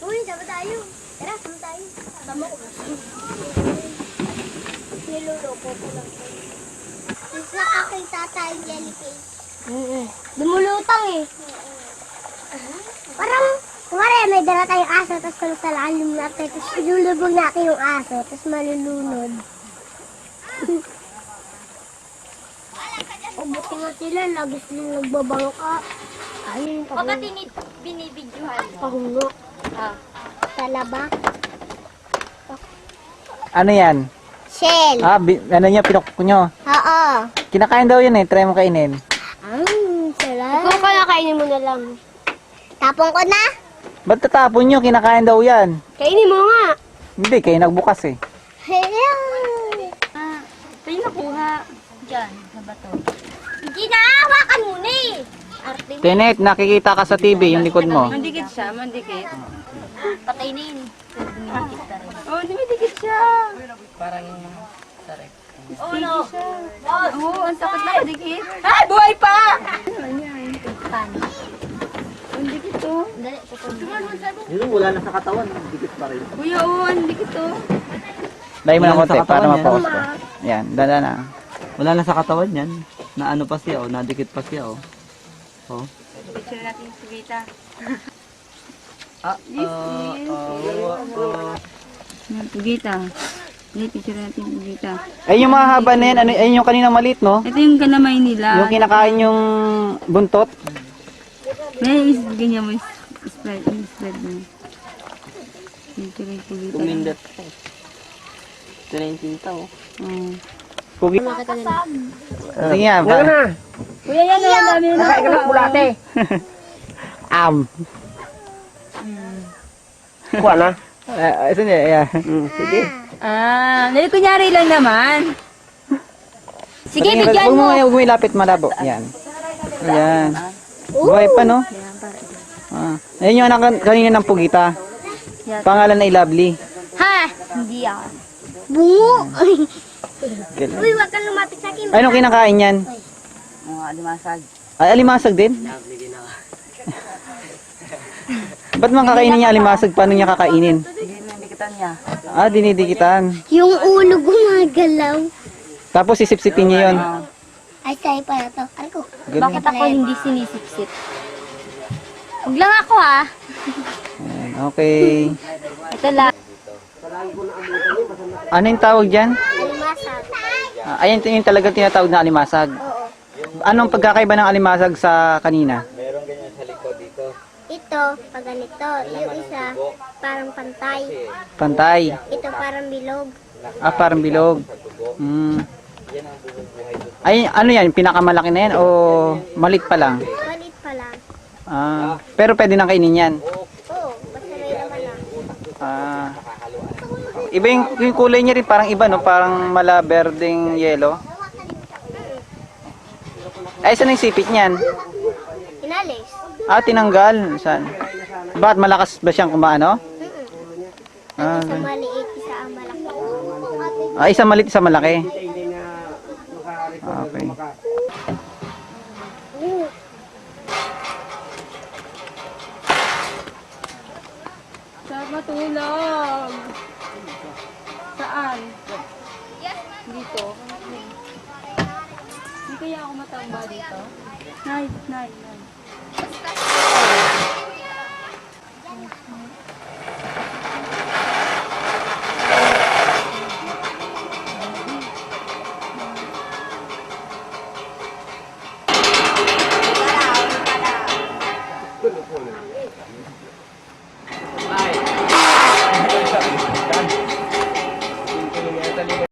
Uy, sama tayo. Tara, sama tayo. Sama ko ba? Niluloko ko lang. Sa aking tatay, jellyfish. Lumulutang eh. Parang, kumari may dala tayong aso, tapos kung sa lalim natin, tapos ilulubog natin yung aso, tapos malulunod. Ubuti nga sila, lagi silang nagbabangka. Ayun, O ba't binibidyohan mo? pahungo. Talaba. Ano yan? Shell. Ano niya, pinukok nyo. Oo. Kinakain daw yun eh. Try mo kainin. Sarap. Ikaw kaya kainin mo na lang. Tapon ko na. Ba't tatapon nyo? Kinakain daw yan. Kainin mo nga. Hindi, kayo nagbukas eh. Ito yung nakuha. Diyan, sa bato. Hindi na, hawakan muna eh. Arte. Tenet, nakikita ka sa TV, yung likod mo. Mandikit siya, mandikit. Patay na yun. Dumidikit na rin. Oh, dumidikit siya. Parang sarek. Oh, no. Oo, ang sakit na padikit. Ay, buhay pa! Paano? Ang dikit to. Dali, pupunta. Yun, wala na sa katawan. Dikit pa rin. Kuya, oo, ang dikit to. Dahil mo na Wala konti, sa katawan para yan. mapaus ko. Yan, dada na. Wala na sa katawan yan. Na ano pa siya, oh. Nadikit pa siya, oh. Oh. Picture natin si Vita. Vita. Hindi, picture natin si Vita. Ay, yung mahaba na yan, ay yung kanina maliit, no? Ito yung kanamay nila. Yung kinakain yung buntot. May ganyan mo spread mo. Picture natin si Vita. Kumindat po. Ito na yung tinta, oh. Pugi. Sige nga, pa. Kuya, yan o, ang dami na. Nakain ka ng bulate. Kuha na. Saan niya? Yeah. Sige. Dali kunyari lang naman. Sige, bigyan mo. Huwag mo ilapit malabo. Yan. Ayan. Buhay pa, no? Ayun yung anak kanina ng pugita. Pangalan ay Lovely. Ha? Hindi ako. Bungo. Uy, wag kang lumapit sa akin. Anong kinakain yan? Mga alimasag. Ay, alimasag din? Ba't man kakainin niya alimasag? Paano niya kakainin? Hindi na dikitan niya. Dinidikitan. Yung ulo gumagalaw. Tapos sisipsipin niya yun. Ay, sa'yo pala to. Ay ko. Bakit ako hindi sinisipsip? Huwag lang ako ha. Ayan, okay. Ito lang. Ano yung tawag dyan? Alimasag. Ayan yung talagang tinatawag na alimasag. Anong pagkakaiba ng alimasag sa kanina? Ito, pag ganito. Yung isa, parang pantay. Pantay. Ito, parang bilog. Parang bilog. Ay, ano yan? Pinakamalaki na yan o malit pa lang? Malit pa lang. Pero pwede nang kainin yan. Oo, basta may laman na. Iba yung kulay niya rin, parang iba, no? Parang mala berdeng yellow. Ay, saan yung sipit niyan? Inalis. Tinanggal. Saan? Bakit malakas ba siyang kumaano? Ang isa maliit, isa ang malaki. Isa maliit, isa malaki. Okay. Sa matulog. Saan? Dito. Hindi kaya ako matamba dito? Nay.